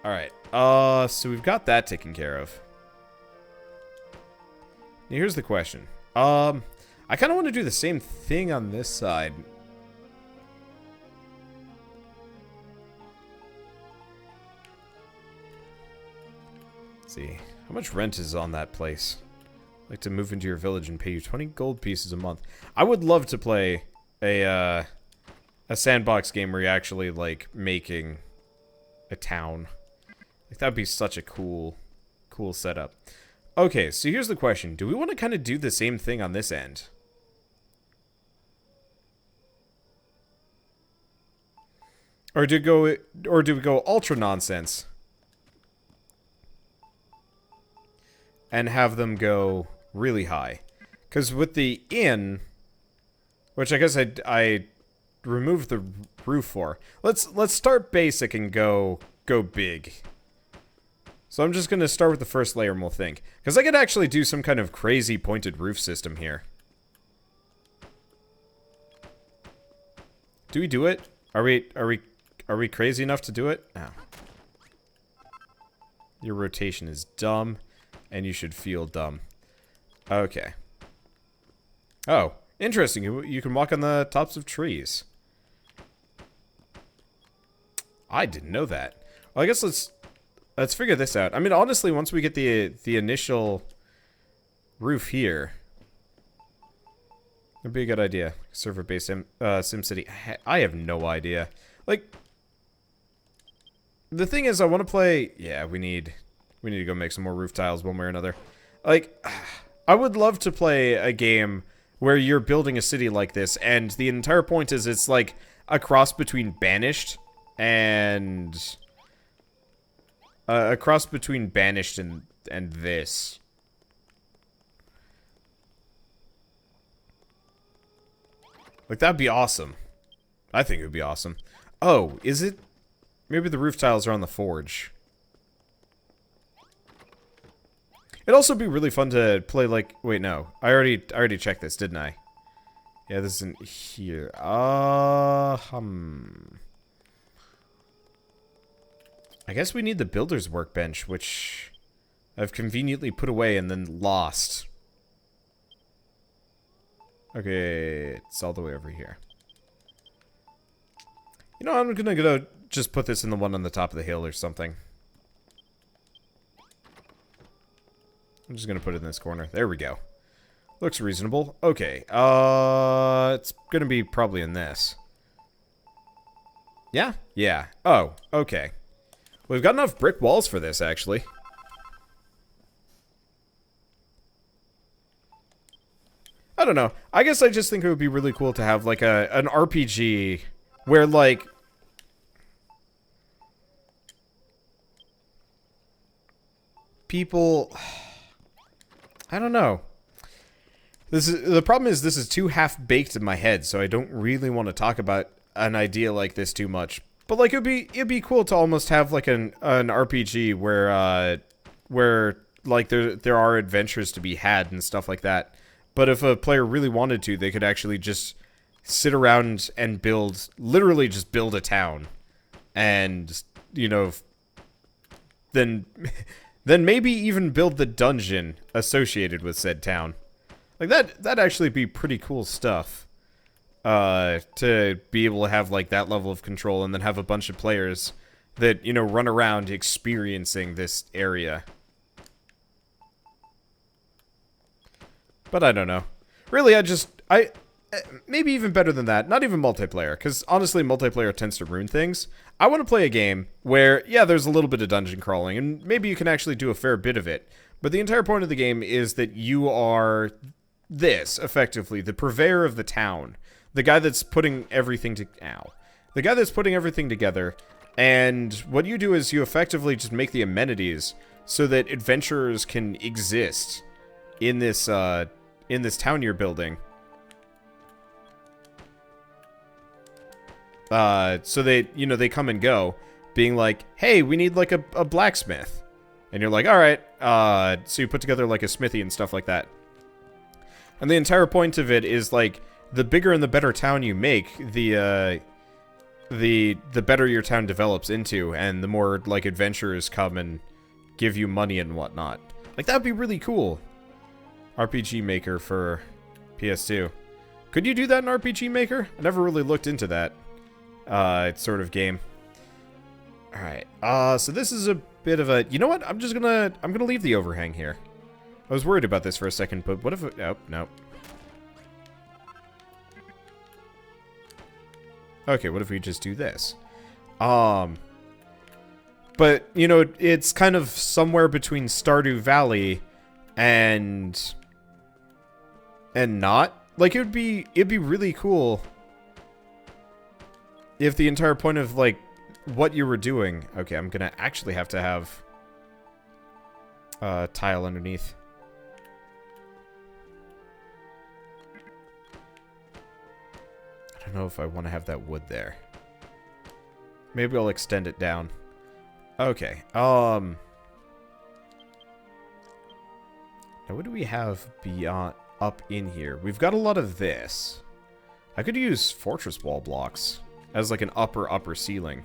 Alright. So we've got that taken care of. Now here's the question. I kind of want to do the same thing on this side. Let's see. How much rent is on that place? I'd like to move into your village and pay you 20 gold pieces a month. I would love to play a sandbox game where you're actually, like, making a town. Like, that'd be such a cool setup. Okay, so here's the question. Do we want to kind of do the same thing on this end? Or do we go ultra nonsense? And have them go really high? Because with the inn, which I guess I removed the roof for. Let's start basic and go big. So I'm just going to start with the first layer and we'll think. Because I could actually do some kind of crazy pointed roof system here. Do we do it? Are we crazy enough to do it? No. Your rotation is dumb, and you should feel dumb. Okay. Oh, interesting. You can walk on the tops of trees. I didn't know that. Well, I guess let's figure this out. I mean, honestly, once we get the initial roof here, it'd be a good idea. Server-based SimCity. I have no idea. Like, the thing is, I want to play. Yeah, we need to go make some more roof tiles one way or another. Like, I would love to play a game where you're building a city like this, and the entire point is it's like a cross between Banished and a cross between Banished and this. Like, that'd be awesome. I think it would be awesome. Oh, is it? Maybe the roof tiles are on the forge. It'd also be really fun to play like... Wait, no. I already checked this, didn't I? Yeah, this isn't here. I guess we need the builder's workbench, which I've conveniently put away and then lost. Okay, it's all the way over here. You know, I'm gonna go just put this in the one on the top of the hill or something. I'm just gonna put it in this corner. There we go. Looks reasonable. Okay, it's gonna be probably in this. Yeah? Yeah. Oh, okay. We've got enough brick walls for this, actually. I don't know. I guess I just think it would be really cool to have, like, an RPG where, like... people... I don't know. The problem is this is too half-baked in my head, so I don't really want to talk about an idea like this too much. But, like, it'd be cool to almost have, like, an RPG where like, there are adventures to be had and stuff like that. But if a player really wanted to, they could actually just sit around and literally just build a town. And, you know, then maybe even build the dungeon associated with said town. Like, that'd actually be pretty cool stuff. To be able to have, like, that level of control and then have a bunch of players that, you know, run around experiencing this area. But I don't know. Really, maybe even better than that, not even multiplayer, because honestly, multiplayer tends to ruin things. I want to play a game where, yeah, there's a little bit of dungeon crawling, and maybe you can actually do a fair bit of it, but the entire point of the game is that you are this, effectively, the purveyor of the town. The guy that's putting everything the guy that's putting everything together, and what you do is you effectively just make the amenities so that adventurers can exist in this town you're building. So they, you know, they come and go, being like, hey, we need, like, a blacksmith. And you're like, alright, so you put together, like, a smithy and stuff like that. And the entire point of it is, like, the bigger and the better town you make, the the better your town develops into, and the more, like, adventurers come and give you money and whatnot. Like, that'd be really cool. RPG Maker for PS2. Could you do that in RPG Maker? I never really looked into that sort of game. Alright, so this is a bit of a... You know what? I'm gonna leave the overhang here. I was worried about this for a second, but what if... Oh, no. Okay, what if we just do this? But, you know, it's kind of somewhere between Stardew Valley and not. Like, it'd be really cool if the entire point of, like, what you were doing... Okay, I'm gonna actually have to have tile underneath. I don't know if I want to have that wood there. Maybe I'll extend it down. Okay, now what do we have beyond up in here? We've got a lot of this. I could use fortress wall blocks as like an upper ceiling.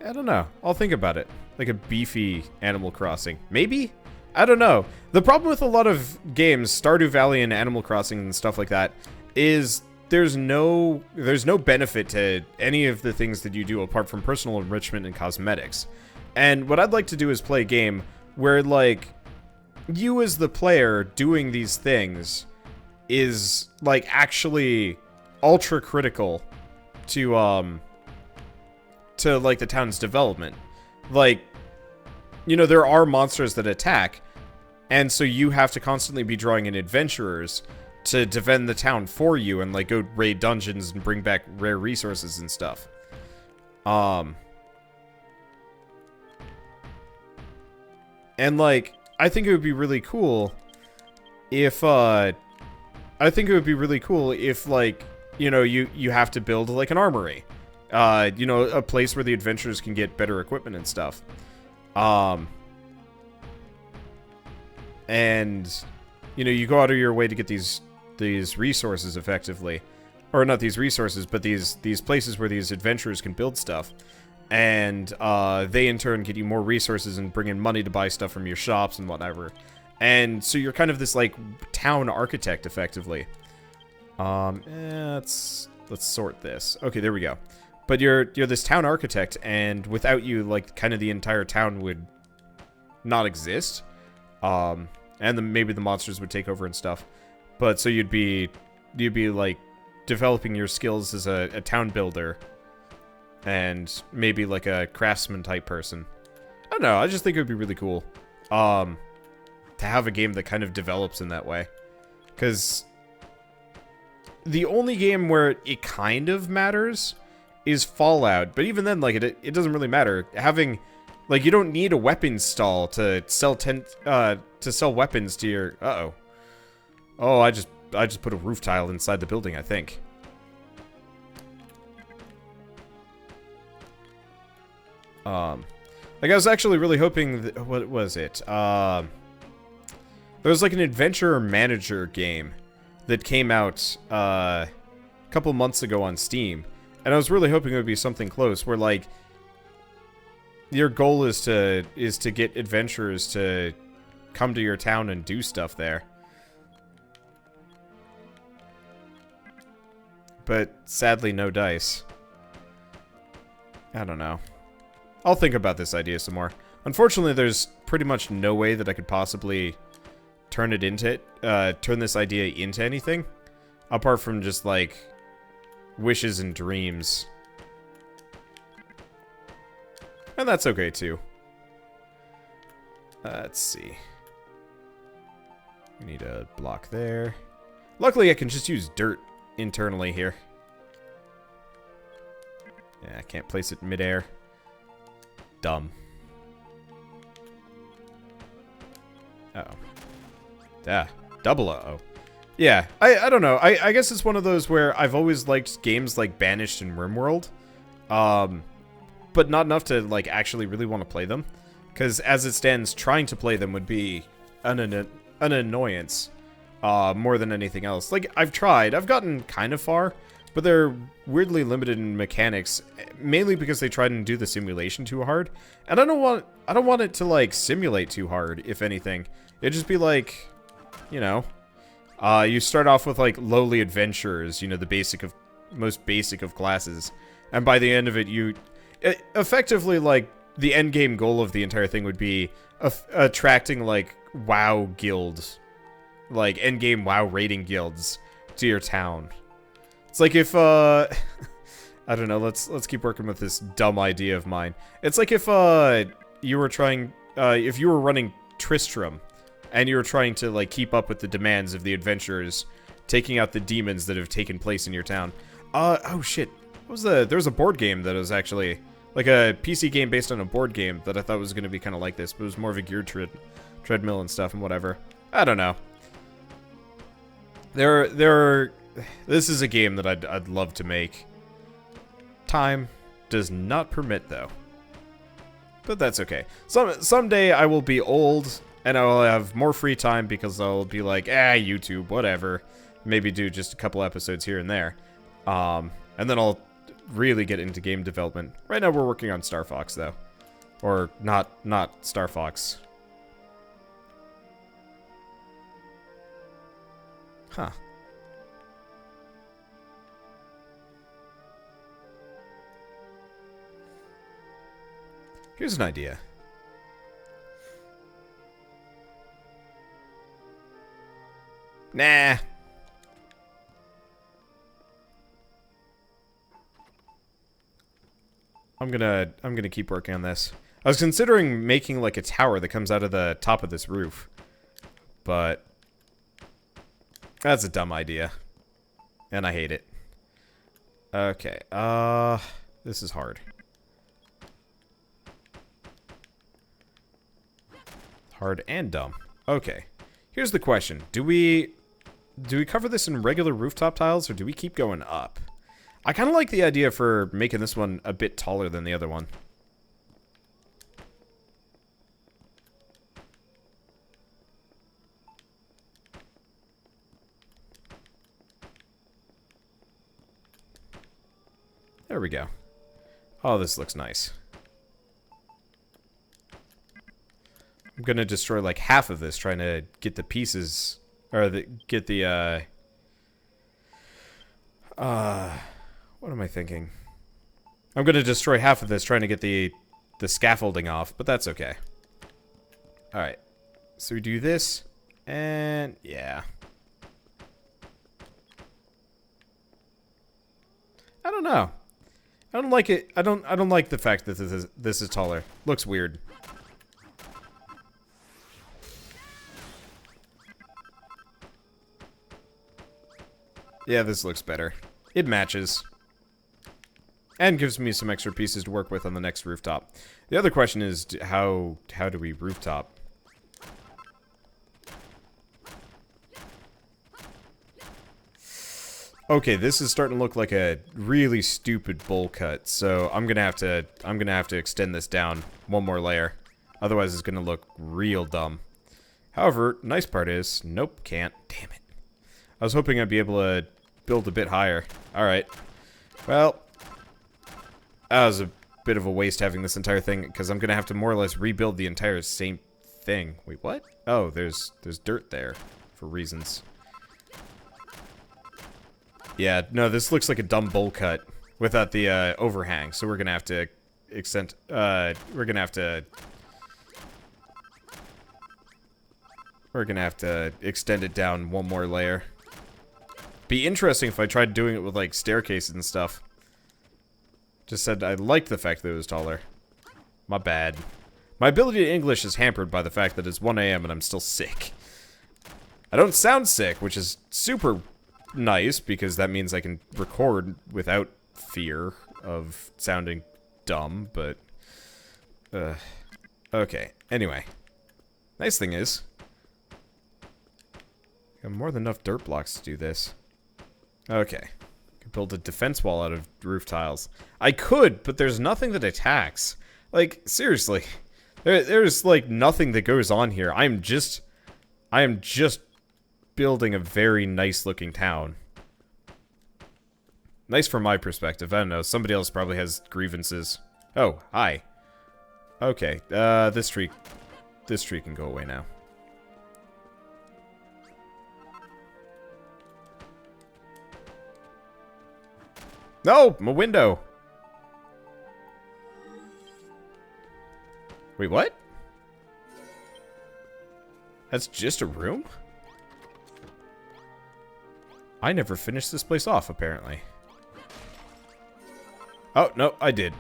I don't know. I'll think about it. Like a beefy Animal Crossing. Maybe? I don't know. The problem with a lot of games, Stardew Valley and Animal Crossing and stuff like that, is there's no benefit to any of the things that you do apart from personal enrichment and cosmetics. And what I'd like to do is play a game where, like, you as the player doing these things is, like, actually ultra critical to like, the town's development. Like, you know, there are monsters that attack, and so you have to constantly be drawing in adventurers to defend the town for you and, like, go raid dungeons and bring back rare resources and stuff. And, like, I think it would be really cool if, like, you know, you have to build, like, an armory. You know, a place where the adventurers can get better equipment and stuff. And, you know, you go out of your way to get these resources effectively. Or not these resources, but these places where these adventurers can build stuff. And, they in turn get you more resources and bring in money to buy stuff from your shops and whatever. And so you're kind of this, like, town architect, effectively. Let's sort this. Okay, there we go. But you're this town architect, and without you, like, kind of the entire town would not exist. And then maybe the monsters would take over and stuff. But so you'd be like developing your skills as a town builder, and maybe like a craftsman type person. I don't know. I just think it would be really cool, to have a game that kind of develops in that way, because the only game where it kind of matters is Fallout, but even then, like, it doesn't really matter. Having, like, you don't need a weapons stall to sell weapons to your... Uh-oh. Oh, I just put a roof tile inside the building, I think. Like, I was actually really hoping that, what was it? There was, like, an adventure manager game that came out, a couple months ago on Steam. And I was really hoping it would be something close, where, like, your goal is to get adventurers to come to your town and do stuff there. But sadly, no dice. I don't know. I'll think about this idea some more. Unfortunately, there's pretty much no way that I could possibly turn this idea into anything, apart from just, like, wishes and dreams. And that's okay, too. Let's see. We need a block there. Luckily, I can just use dirt internally here. Yeah, I can't place it midair. Dumb. Uh-oh. Ah, double uh-oh. Yeah, I don't know. I guess it's one of those where I've always liked games like Banished and RimWorld. But not enough to, like, actually really want to play them. 'Cause as it stands, trying to play them would be an annoyance. more than anything else. Like, I've tried. I've gotten kind of far, but they're weirdly limited in mechanics, mainly because they tried and do the simulation too hard. And I don't want it to, like, simulate too hard, if anything. It'd just be like, you know, you start off with, like, lowly adventurers, you know, the most basic of classes. And by the end of it, effectively, like, the end game goal of the entire thing would be attracting, like, WoW guilds. Like, end game WoW rating guilds to your town. It's like if, I don't know, let's keep working with this dumb idea of mine. It's like if, you were trying, if you were running Tristram, and you were trying to, like, keep up with the demands of the adventurers, taking out the demons that have taken place in your town. Oh shit. There was a board game that was actually, like a PC game based on a board game that I thought was going to be kind of like this, but it was more of a gear treadmill and stuff and whatever. I don't know. This is a game that I'd love to make. Time does not permit, though. But that's okay. Someday I will be old, and I will have more free time because I'll be like, YouTube, whatever. Maybe do just a couple episodes here and there. And then I'll really get into game development. Right now we're working on Star Fox, though. Or not Star Fox. Huh. Here's an idea. Nah. I'm gonna keep working on this. I was considering making like a tower that comes out of the top of this roof, but that's a dumb idea, and I hate it. Okay, this is hard. Hard and dumb. Okay, here's the question: do we cover this in regular rooftop tiles, or do we keep going up? I kind of like the idea for making this one a bit taller than the other one. There we go. Oh, this looks nice. I'm gonna destroy like half of this trying to get the pieces, or get the, what am I thinking? I'm gonna destroy half of this trying to get the scaffolding off, but that's okay. Alright. So we do this, and yeah. I don't know. I don't like it. I don't like the fact that this is taller. Looks weird. Yeah, this looks better. It matches. And gives me some extra pieces to work with on the next rooftop. The other question is, how do we rooftop? Okay, this is starting to look like a really stupid bowl cut, so I'm gonna have to extend this down one more layer. Otherwise it's gonna look real dumb. However, nice part is, nope, can't. Damn it. I was hoping I'd be able to build a bit higher. Alright. Well, that was a bit of a waste having this entire thing, because I'm gonna have to more or less rebuild the entire same thing. Wait, what? Oh, there's dirt there for reasons. Yeah, no, this looks like a dumb bowl cut without the overhang, so we're gonna have to extend. We're gonna have to extend it down one more layer. Be interesting if I tried doing it with like staircases and stuff. Just said I liked the fact that it was taller. My bad. My ability to English is hampered by the fact that it's 1 AM and I'm still sick. I don't sound sick, which is super nice, because that means I can record without fear of sounding dumb, but... okay, anyway. Nice thing is, I have more than enough dirt blocks to do this. Okay. Could build a defense wall out of roof tiles. I could, but there's nothing that attacks. Like, seriously. There's, like, nothing that goes on here. I am just building a very nice-looking town. Nice from my perspective. I don't know. Somebody else probably has grievances. Oh, hi. Okay, this tree can go away now. No, my window. Wait, what? That's just a room? I never finished this place off, apparently. Oh, no, I did.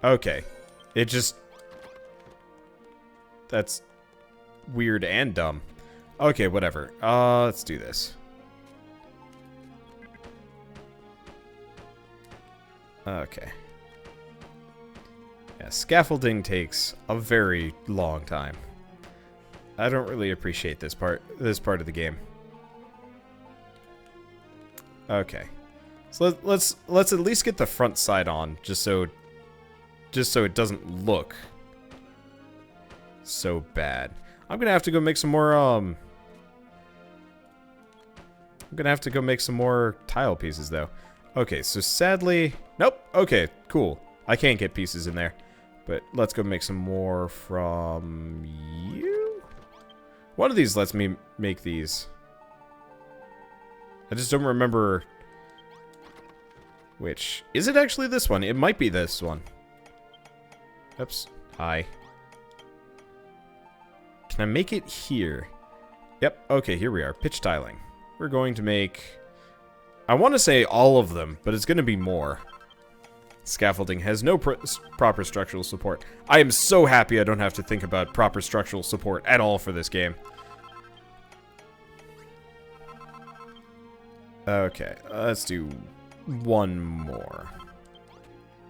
Okay. It just... That's weird and dumb. Okay, whatever. Let's do this. Okay. Yeah, scaffolding takes a very long time. I don't really appreciate this part of the game. Okay. So let's at least get the front side on, just so it doesn't look so bad. I'm gonna have to go make some more I'm gonna have to go make some more tile pieces though. Okay, so sadly, nope. Okay, cool. I can't get pieces in there, but let's go make some more from you. One of these lets me make these. I just don't remember which. Is it actually this one? It might be this one. Oops. Hi. Can I make it here? Yep. Okay, here we are. Pitch tiling. We're going to make... I want to say all of them, but it's going to be more. Scaffolding has no proper structural support. I am so happy I don't have to think about proper structural support at all for this game. Okay, let's do one more.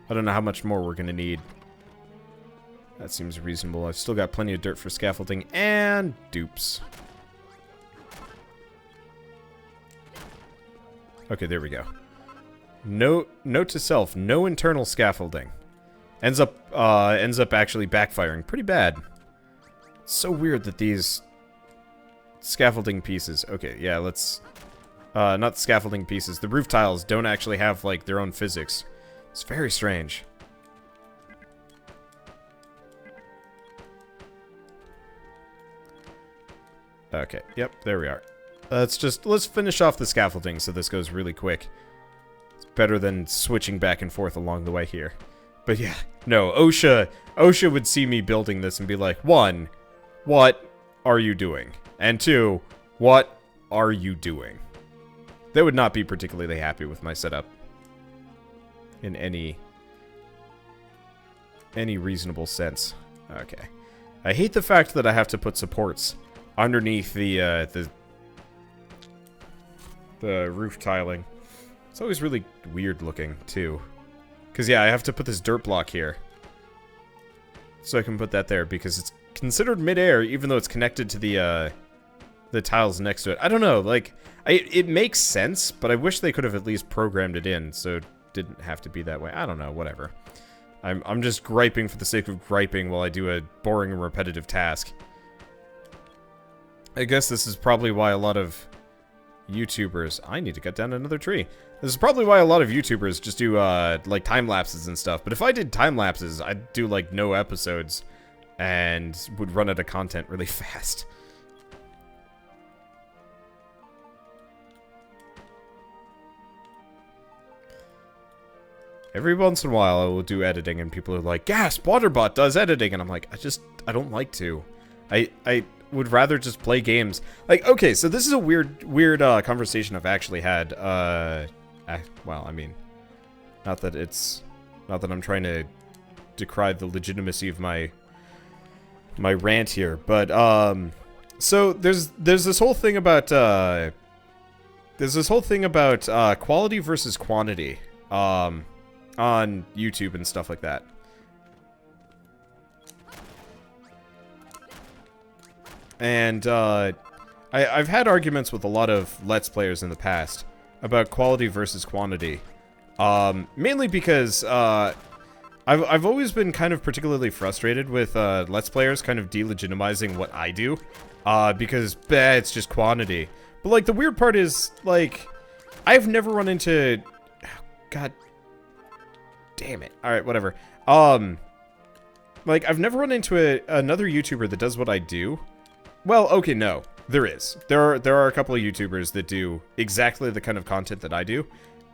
I don't know how much more we're going to need. That seems reasonable. I've still got plenty of dirt for scaffolding and dupes. Okay, there we go. Note to self, no internal scaffolding. Ends up actually backfiring pretty bad. It's so weird that these scaffolding pieces... Okay, yeah, let's... not the scaffolding pieces. The roof tiles don't actually have, like, their own physics. It's very strange. Okay, yep, there we are. Let's finish off the scaffolding so this goes really quick. It's better than switching back and forth along the way here. But yeah, no, OSHA would see me building this and be like, 1, what are you doing? And 2, what are you doing? They would not be particularly happy with my setup. In any reasonable sense. Okay. I hate the fact that I have to put supports underneath the roof tiling. It's always really weird looking, too. Because, yeah, I have to put this dirt block here. So I can put that there, because it's considered mid-air, even though it's connected to the tiles next to it. I don't know, like, it makes sense, but I wish they could have at least programmed it in, so it didn't have to be that way. I don't know, whatever. I'm just griping for the sake of griping while I do a boring and repetitive task. I guess this is probably why a lot of YouTubers... I need to cut down another tree. This is probably why a lot of YouTubers just do, like, time-lapses and stuff. But if I did time-lapses, I'd do, like, no episodes and would run out of content really fast. Every once in a while, I will do editing, and people are like, "Gasp, Wanderbot does editing," and I'm like, I don't like to. I would rather just play games. Like, okay, so this is a weird conversation I've actually had. Well, I mean, not that I'm trying to decry the legitimacy of my rant here, but so there's this whole thing about quality versus quantity on YouTube and stuff like that. And I've had arguments with a lot of Let's Players in the past about quality versus quantity. Mainly because I've always been kind of particularly frustrated with Let's Players kind of delegitimizing what I do. Because, it's just quantity. But, like, the weird part is, like, I've never run into... Oh, God damn it. Alright, whatever. Like, I've never run into another YouTuber that does what I do. Well, okay, no. There is. There are a couple of YouTubers that do exactly the kind of content that I do.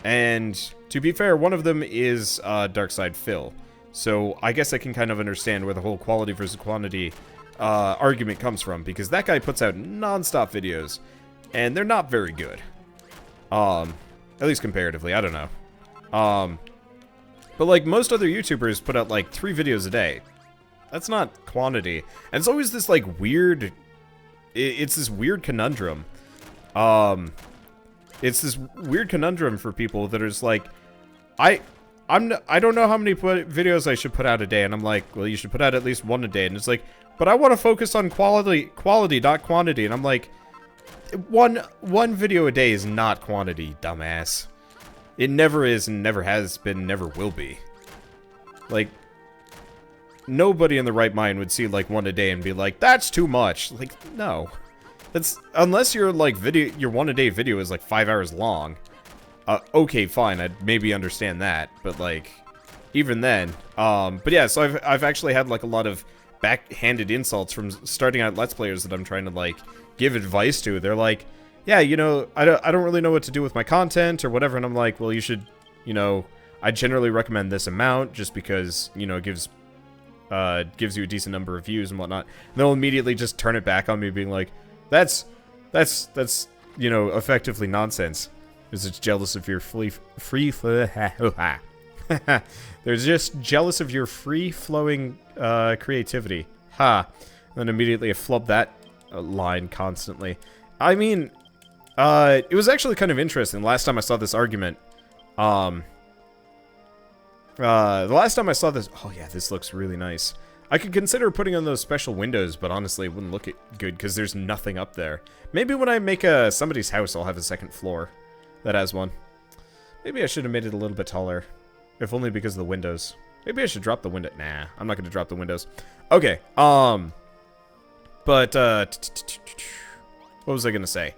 And, to be fair, one of them is Darkside Phil. So, I guess I can kind of understand where the whole quality versus quantity argument comes from. Because that guy puts out non-stop videos. And they're not very good. At least comparatively, I don't know. But like most other YouTubers put out like 3 videos a day. That's not quantity. And it's always this like weird... It's this weird conundrum. It's this weird conundrum for people that is like... I don't know how many videos I should put out a day. And I'm like, well, you should put out at least 1 a day. And it's like, but I want to focus on quality, not quantity. And I'm like... One video a day is not quantity, dumbass. It never is and never has been, never will be. Like, nobody in the right mind would see, like, 1 a day and be like, that's too much. Like, no. That's, unless your, like, your 1 a day video is, like, 5 hours long. Okay, fine, I'd maybe understand that. But, like, even then. But yeah, so I've actually had, like, a lot of backhanded insults from starting out Let's Players that I'm trying to, like, give advice to. They're like, yeah, you know, I don't really know what to do with my content or whatever, and I'm like, well, you should, you know, I generally recommend this amount just because, you know, it gives you a decent number of views and whatnot. And they'll immediately just turn it back on me being like, that's, you know, effectively nonsense. Because it's jealous of your they're just jealous of your free-flowing creativity. Ha. And then immediately I flub that line constantly. I mean, it was actually kind of interesting. Last time I saw this argument, the last time I saw this, oh yeah, this looks really nice. I could consider putting on those special windows, but honestly, it wouldn't look good because there's nothing up there. Maybe when I make somebody's house, I'll have a second floor that has one. Maybe I should have made it a little bit taller, if only because of the windows. Maybe I should drop the window. Nah, I'm not going to drop the windows. Okay, but, what was I gonna say?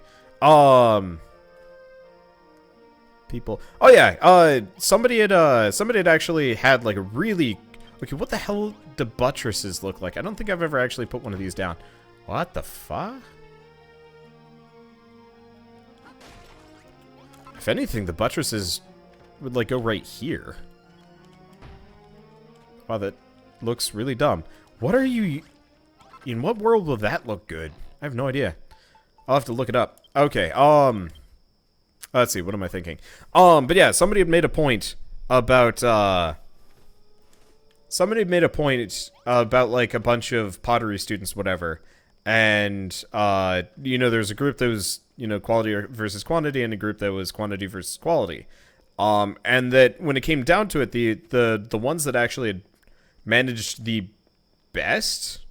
People. Oh yeah, somebody had actually had like a really... Okay, what the hell do buttresses look like? I don't think I've ever actually put one of these down. What the fuck? If anything, the buttresses would like go right here. Wow, that looks really dumb. What are you... In what world will that look good? I have no idea. I'll have to look it up. Okay, let's see, what am I thinking? But yeah, somebody had made a point about, like, a bunch of pottery students, whatever. And, you know, there's a group that was, you know, quality versus quantity, and a group that was quantity versus quality. And that when it came down to it, the ones that actually had managed the best...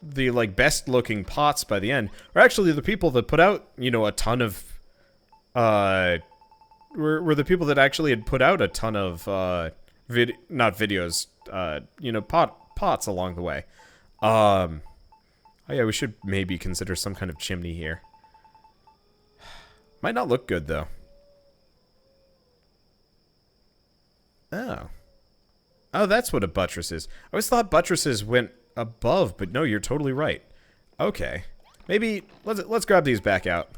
the, like, best-looking pots by the end are actually the people that put out, you know, a ton of, were the people that actually had put out a ton of, not videos, you know, pots along the way. Oh yeah, we should maybe consider some kind of chimney here. Might not look good, though. Oh. Oh, that's what a buttress is. I always thought buttresses went above, but no, you're totally right. Okay. Maybe, let's grab these back out.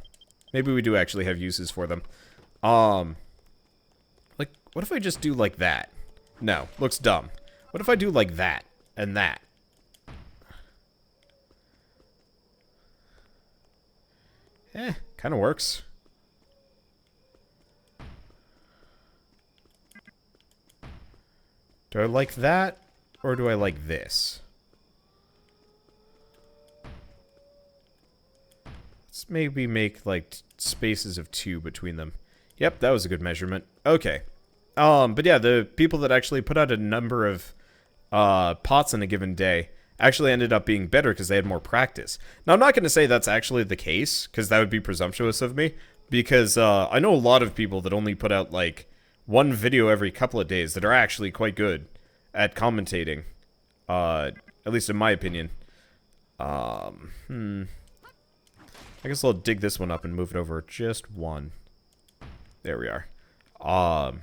Maybe we do actually have uses for them. Like, what if I just do like that? No, looks dumb. What if I do like that, and that? Kind of works. Do I like that, or do I like this? Let's maybe make, like, spaces of 2 between them. Yep, that was a good measurement. Okay. But yeah, the people that actually put out a number of, pots in a given day actually ended up being better because they had more practice. Now, I'm not going to say that's actually the case, because that would be presumptuous of me, because, I know a lot of people that only put out, like, 1 video every couple of days that are actually quite good at commentating. At least in my opinion. I guess I'll dig this one up and move it over just one. There we are. Not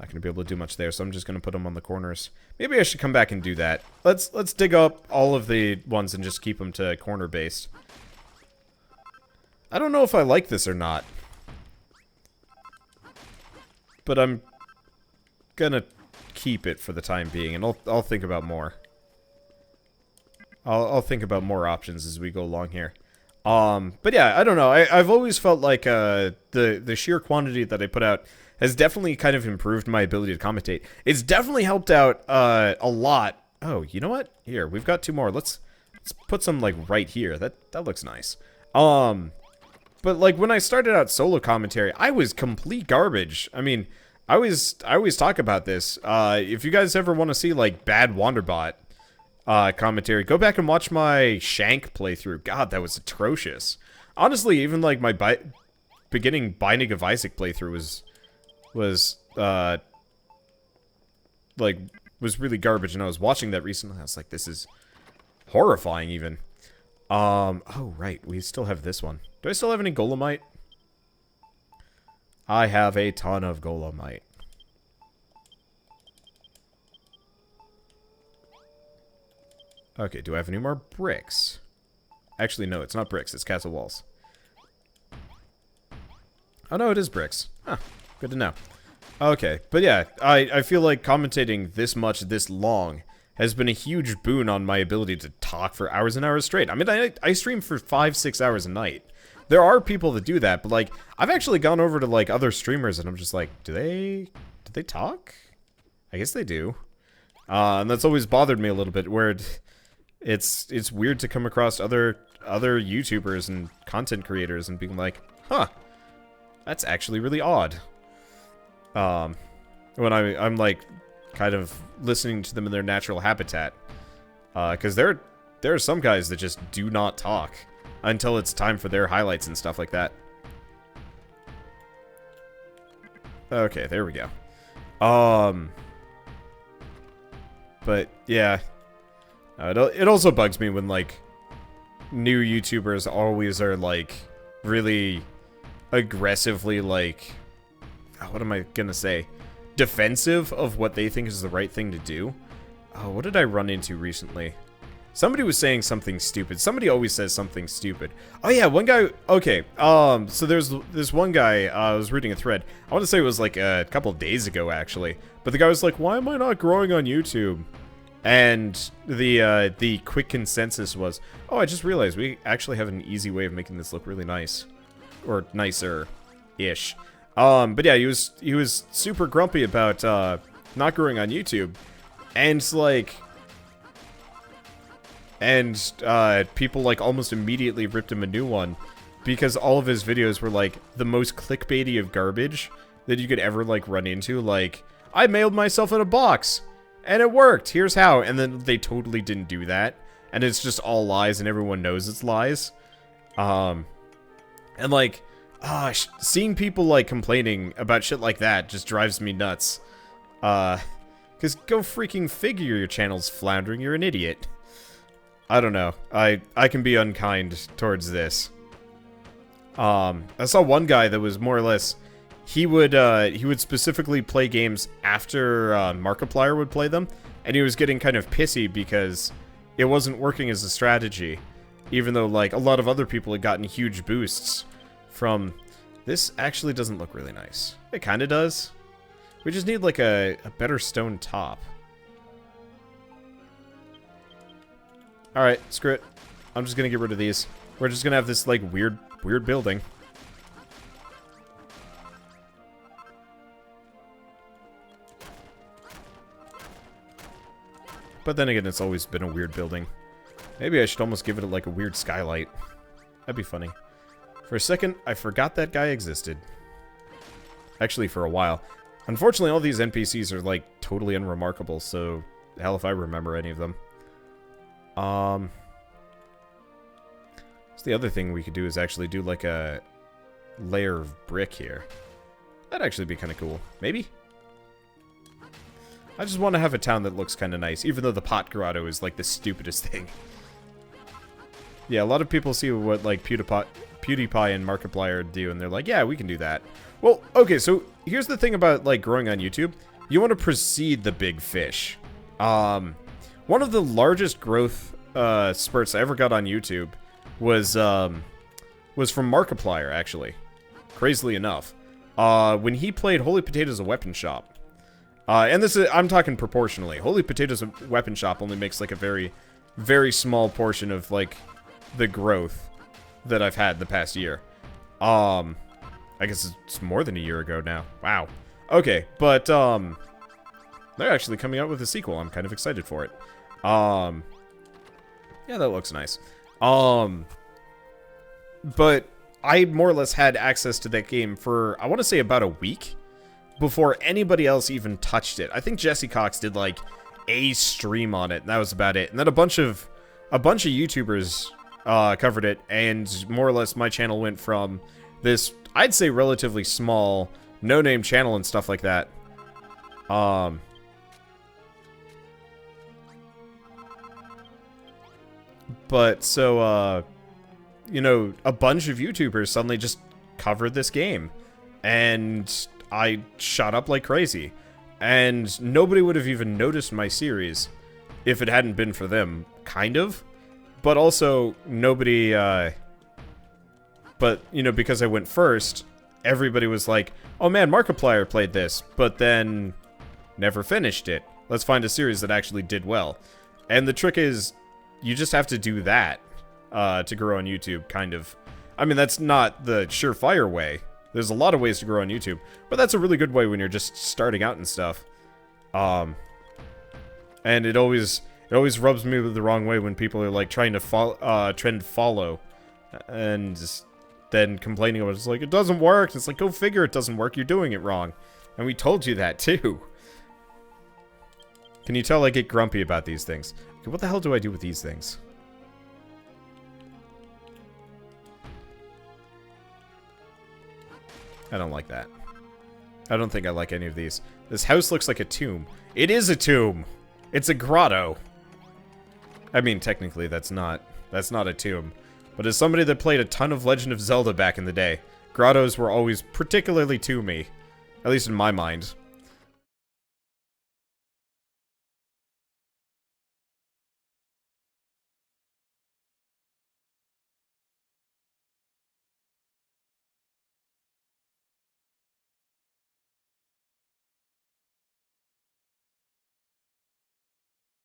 gonna be able to do much there, so I'm just gonna put them on the corners. Maybe I should come back and do that. Let's dig up all of the ones and just keep them to corner based. I don't know if I like this or not, but I'm gonna keep it for the time being, and I'll think about more. I'll think about more options as we go along here. But yeah, I don't know. I've always felt like the sheer quantity that I put out has definitely kind of improved my ability to commentate. It's definitely helped out a lot. Oh, you know what? Here, we've got 2 more. Let's put some like right here. That looks nice. But like when I started out solo commentary, I was complete garbage. I mean, I always talk about this. If you guys ever want to see like bad Wanderbot commentary, go back and watch my Shank playthrough. God, that was atrocious. Honestly, even like my beginning Binding of Isaac playthrough was really garbage, and I was watching that recently. I was like, this is horrifying even. Oh right, we still have this one. Do I still have any Golemite? I have a ton of Golemite. Okay, do I have any more bricks? Actually, no, it's not bricks, it's castle walls. Oh no, it is bricks. Huh, good to know. Okay, but yeah, I feel like commentating this much, this long, has been a huge boon on my ability to talk for hours and hours straight. I mean, I stream for 5-6 hours a night. There are people that do that, but like, I've actually gone over to like other streamers and I'm just like, do they talk? I guess they do. And that's always bothered me a little bit, where it's weird to come across other YouTubers and content creators and being like, huh, that's actually really odd. When I'm like kind of listening to them in their natural habitat, because there are some guys that just do not talk until it's time for their highlights and stuff like that. Okay, there we go. But yeah, it also bugs me when like new YouTubers always are like really aggressively like, what am I gonna say, defensive of what they think is the right thing to do. Oh, what did I run into recently? Somebody was saying something stupid. Somebody always says something stupid. Oh yeah, one guy, okay, so there's this one guy, I was reading a thread, I want to say it was like a couple days ago actually, but the guy was like, why am I not growing on YouTube? And the quick consensus was, oh, I just realized we actually have an easy way of making this look really nice. Or nicer-ish. But yeah, he was super grumpy about not growing on YouTube, and like, people like almost immediately ripped him a new one because all of his videos were like the most clickbaity of garbage that you could ever like run into. Like, I mailed myself in a box and it worked. Here's how. And then they totally didn't do that, and it's just all lies, and everyone knows it's lies. And like, seeing people like complaining about shit like that just drives me nuts. Cause go freaking figure, your channel's floundering, you're an idiot. I don't know. I can be unkind towards this. I saw one guy that was more or less, he would specifically play games after Markiplier would play them, and he was getting kind of pissy because it wasn't working as a strategy, even though like a lot of other people had gotten huge boosts from. This actually doesn't look really nice. It kind of does. We just need like a better stone top. Alright, screw it. I'm just gonna get rid of these. We're just gonna have this like weird building. But then again, it's always been a weird building. Maybe I should almost give it like a weird skylight. That'd be funny. For a second, I forgot that guy existed. Actually, for a while. Unfortunately, all these NPCs are, like, totally unremarkable, so hell if I remember any of them. So the other thing we could do is actually do, like, a layer of brick here. That'd actually be kind of cool. Maybe? I just want to have a town that looks kind of nice, even though the pot grotto is, like, the stupidest thing. Yeah, a lot of people see what, like, PewDiePie and Markiplier do, and they're like, yeah, we can do that. Well, okay, so here's the thing about, like, growing on YouTube. You want to precede the big fish. One of the largest growth spurts I ever got on YouTube was from Markiplier, actually. Crazily enough. When he played Holy Potatoes a Weapon Shop. And this is, I'm talking proportionally. Holy Potatoes a Weapon Shop only makes, like, a very, very small portion of, like, the growth that I've had the past year. I guess it's more than a year ago now. Wow. Okay, but, they're actually coming out with a sequel. I'm kind of excited for it. Yeah, that looks nice. But I more or less had access to that game for, I want to say, about a week before anybody else even touched it. I think Jesse Cox did, like, a stream on it, and that was about it. And then a bunch of YouTubers covered it, and more or less my channel went from this, I'd say, relatively small, no-name channel and stuff like that. But, so, you know, a bunch of YouTubers suddenly just covered this game. And I shot up like crazy. And nobody would have even noticed my series if it hadn't been for them, kind of. But also, nobody, but, you know, because I went first, everybody was like, oh man, Markiplier played this, but then never finished it. Let's find a series that actually did well. And the trick is, you just have to do that to grow on YouTube, kind of. I mean, that's not the surefire way. There's a lot of ways to grow on YouTube, but that's a really good way when you're just starting out and stuff. And it always rubs me the wrong way when people are like trying to trend follow, and then complaining about it. It's like, it doesn't work. It's like, go figure, it doesn't work. You're doing it wrong, and we told you that too. Can you tell I get grumpy about these things? Okay, what the hell do I do with these things? I don't like that. I don't think I like any of these. This house looks like a tomb. It is a tomb! It's a grotto. I mean, technically, that's not a tomb. But as somebody that played a ton of Legend of Zelda back in the day, grottos were always particularly tomby. At least in my mind.